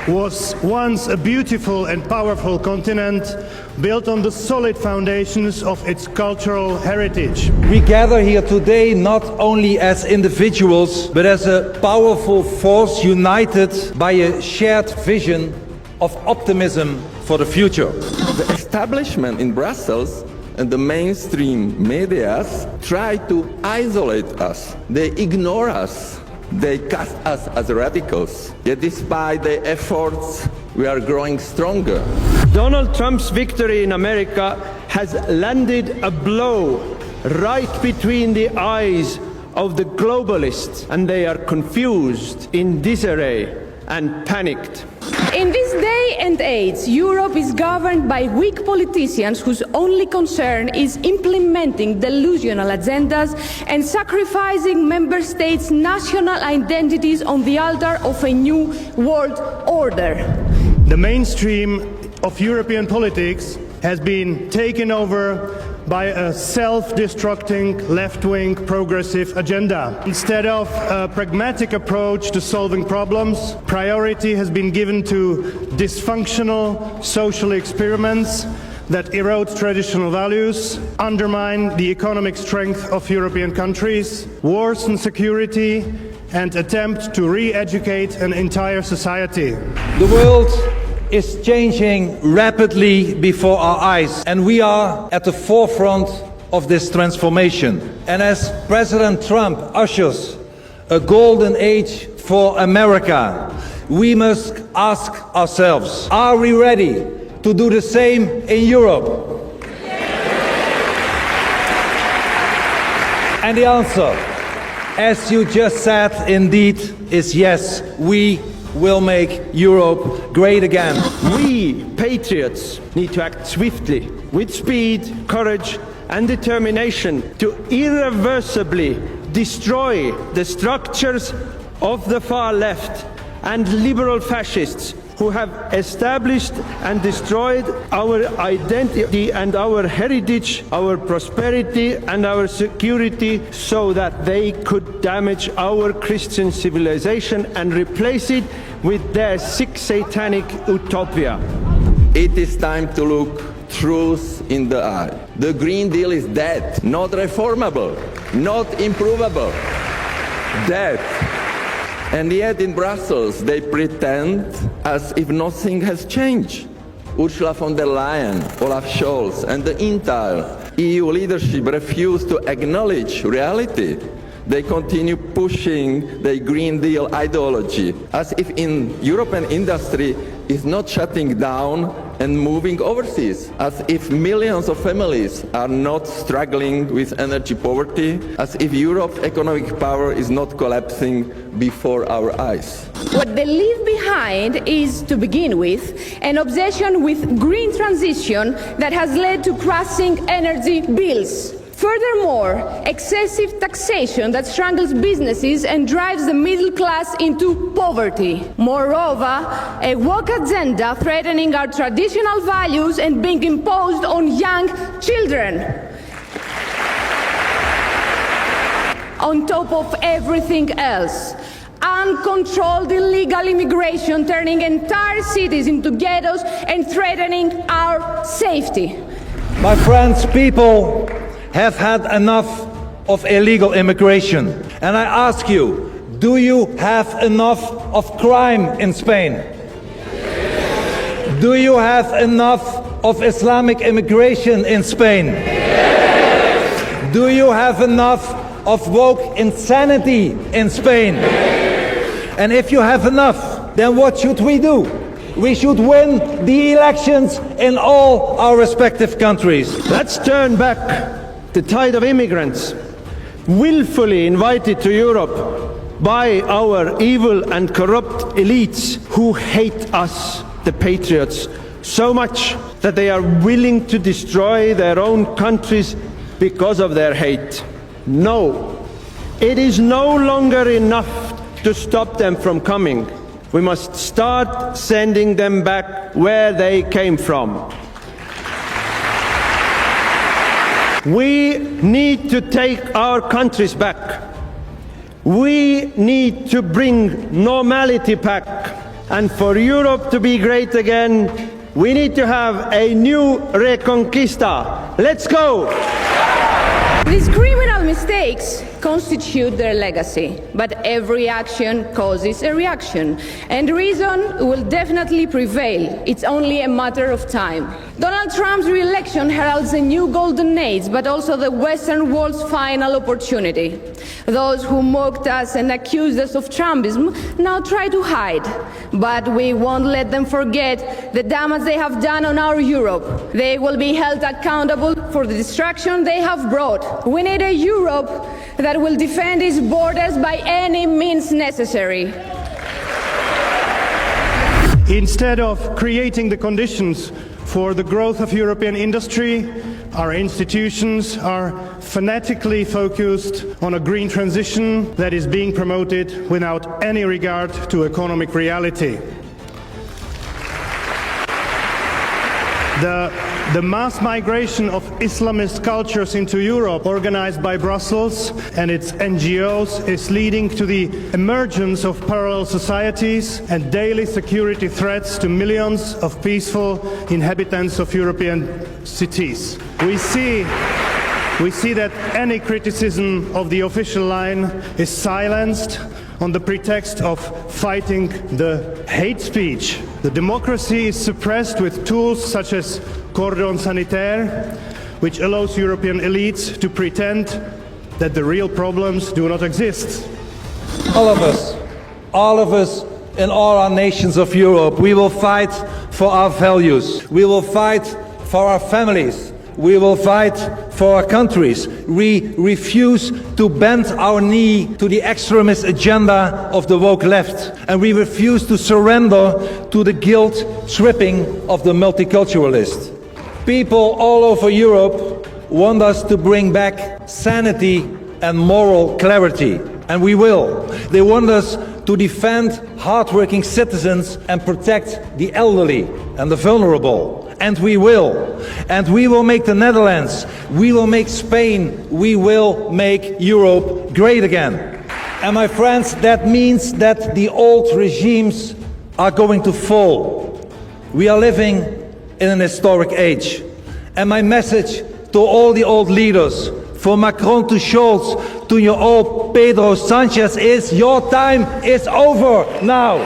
was once a beautiful and powerful continent built on the solid foundations of its cultural heritage. We gather here today not only as individuals, but as a powerful force united by a shared vision of optimism for the future. The establishment in Brussels and the mainstream media try to isolate us. They ignore us. They cast us as radicals. Yet despite their efforts, we are growing stronger. Donald Trump's victory in America has landed a blow right between the eyes of the globalists, and they are confused, in disarray, and panicked. In this day and age, Europe is governed by weak politicians whose only concern is implementing delusional agendas and sacrificing member states' national identities on the altar of a new world order. The mainstream of European politics has been taken over by a self-destructing left-wing progressive agenda. Instead of a pragmatic approach to solving problems, priority has been given to dysfunctional social experiments that erode traditional values, undermine the economic strength of European countries, worsen security, and attempt to re-educate an entire society. The world is changing rapidly before our eyes, and we are at the forefront of this transformation. And as President Trump ushers a golden age for America, we must ask ourselves, are we ready to do the same in Europe? And the answer, as you just said, indeed, is yes, we will make Europe great again. We, Patriots, need to act swiftly, with speed, courage, and determination to irreversibly destroy the structures of the far left and liberal fascists who have established and destroyed our identity and our heritage, our prosperity and our security, so that they could damage our Christian civilization and replace it with their sick satanic utopia. It is time to look truth in the eye. The Green Deal is dead, not reformable, not improvable, dead. And yet in Brussels they pretend as if nothing has changed. Ursula von der Leyen, Olaf Scholz and the entire EU leadership refuse to acknowledge reality. They continue pushing the Green Deal ideology as if in European industry is not shutting down and moving overseas, as if millions of families are not struggling with energy poverty, as if Europe's economic power is not collapsing before our eyes. What they leave behind is, to begin with, an obsession with green transition that has led to crashing energy bills. Furthermore, excessive taxation that strangles businesses and drives the middle class into poverty. Moreover, a woke agenda threatening our traditional values and being imposed on young children. On top of everything else, uncontrolled illegal immigration turning entire cities into ghettos and threatening our safety. My friends, people have had enough of illegal immigration. And I ask you, do you have enough of crime in Spain? Do you have enough of Islamic immigration in Spain? Do you have enough of woke insanity in Spain? And if you have enough, then what should we do? We should win the elections in all our respective countries. Let's turn back the tide of immigrants willfully invited to Europe by our evil and corrupt elites who hate us, the Patriots, so much that they are willing to destroy their own countries because of their hate. No, it is no longer enough to stop them from coming. We must start sending them back where they came from. We need to take our countries back. We need to bring normality back. And for Europe to be great again, we need to have a new Reconquista. Let's go! These criminal mistakes constitute their legacy, but every action causes a reaction, and reason will definitely prevail. It's only a matter of time. Donald Trump's re-election heralds a new golden age, but also the Western world's final opportunity. Those who mocked us and accused us of Trumpism now try to hide, but we won't let them forget the damage they have done on our Europe. They will be held accountable for the destruction they have brought. We need a Europe that will defend its borders by any means necessary. Instead of creating the conditions for the growth of European industry, our institutions are fanatically focused on a green transition that is being promoted without any regard to economic reality. The mass migration of Islamist cultures into Europe, organized by Brussels and its NGOs, is leading to the emergence of parallel societies and daily security threats to millions of peaceful inhabitants of European cities. We see that any criticism of the official line is silenced on the pretext of fighting the hate speech. The democracy is suppressed with tools such as cordon sanitaire, which allows European elites to pretend that the real problems do not exist. All of us in all our nations of Europe, we will fight for our values. We will fight for our families. We will fight for our countries. We refuse to bend our knee to the extremist agenda of the woke left. And we refuse to surrender to the guilt-tripping of the multiculturalist. People all over Europe want us to bring back sanity and moral clarity. And we will. They want us to defend hardworking citizens and protect the elderly and the vulnerable. And we will. And we will make the Netherlands, we will make Spain, we will make Europe great again. And my friends, that means that the old regimes are going to fall. We are living in an historic age. And my message to all the old leaders, from Macron to Scholz to your old Pedro Sanchez, is your time is over now.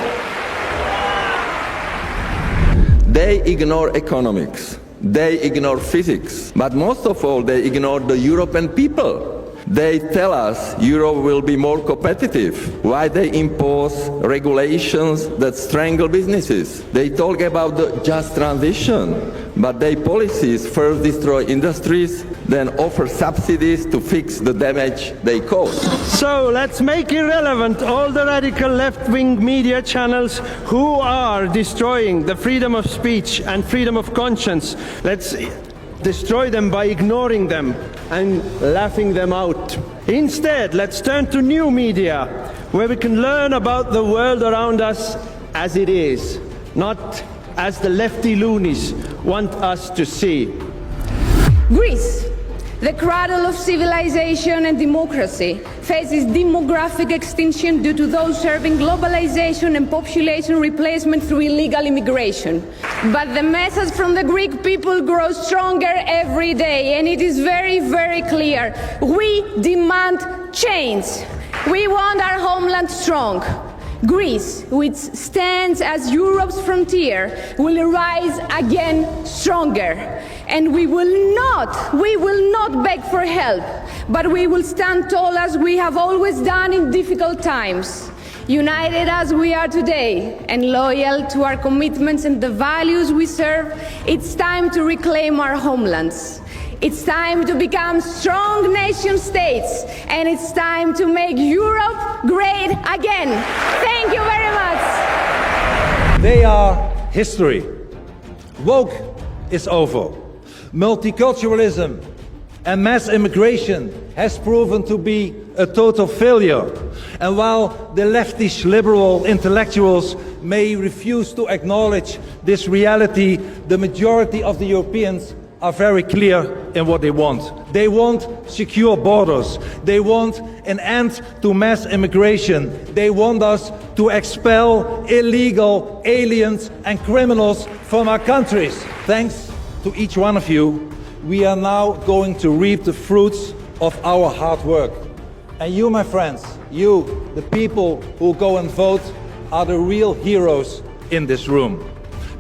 They ignore economics, they ignore physics, but most of all they ignore the European people. They tell us Europe will be more competitive. Why they impose regulations that strangle businesses? They talk about the just transition, but their policies first destroy industries, then offer subsidies to fix the damage they cause. So let's make irrelevant all the radical left-wing media channels who are destroying the freedom of speech and freedom of conscience. Let's destroy them by ignoring them and laughing them out. Instead, let's turn to new media, where we can learn about the world around us as it is, not as the lefty loonies want us to see. Greece, the cradle of civilization and democracy, faces demographic extinction due to those serving globalization and population replacement through illegal immigration. But the message from the Greek people grows stronger every day, and it is very, very clear. We demand change. We want our homeland strong. Greece, which stands as Europe's frontier, will rise again stronger. And we will not beg for help, but we will stand tall as we have always done in difficult times. United as we are today and loyal to our commitments and the values we serve, it's time to reclaim our homelands. It's time to become strong nation states, and it's time to make Europe great again. Thank you very much. They are history. Woke is over. Multiculturalism and mass immigration has proven to be a total failure. And while the leftish liberal intellectuals may refuse to acknowledge this reality, the majority of the Europeans are very clear in what they want. They want secure borders. They want an end to mass immigration. They want us to expel illegal aliens and criminals from our countries. Thanks to each one of you, we are now going to reap the fruits of our hard work. And you, my friends, you, the people who go and vote, are the real heroes in this room.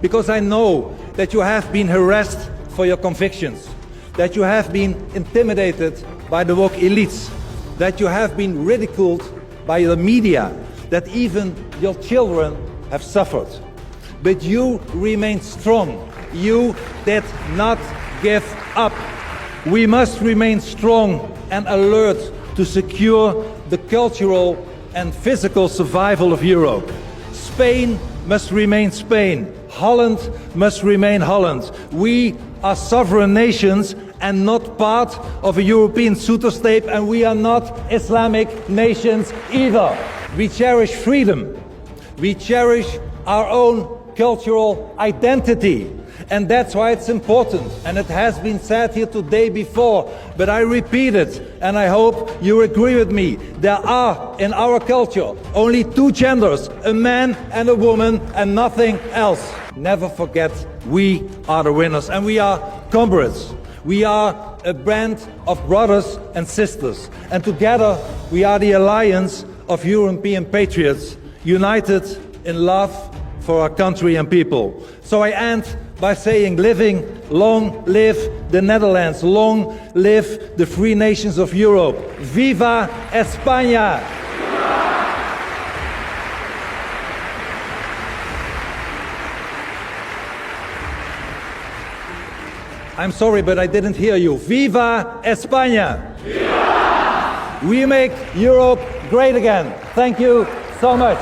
Because I know that you have been harassed for your convictions, that you have been intimidated by the woke elites, that you have been ridiculed by the media, that even your children have suffered. But you remain strong. You did not give up. We must remain strong and alert to secure the cultural and physical survival of Europe. Spain must remain Spain. Holland must remain Holland. We are sovereign nations and not part of a European suitor state, and we are not Islamic nations either. We cherish freedom. We cherish our own cultural identity. And that's why it's important. And it has been said here today before, but I repeat it, and I hope you agree with me. There are, in our culture, only two genders, a man and a woman, and nothing else. Never forget, we are the winners, and we are comrades. We are a band of brothers and sisters. And together, we are the alliance of European patriots, united in love for our country and people. So I end by saying, long live the Netherlands, long live the free nations of Europe. Viva España! I'm sorry, but I didn't hear you. Viva España! Viva! We make Europe great again. Thank you so much.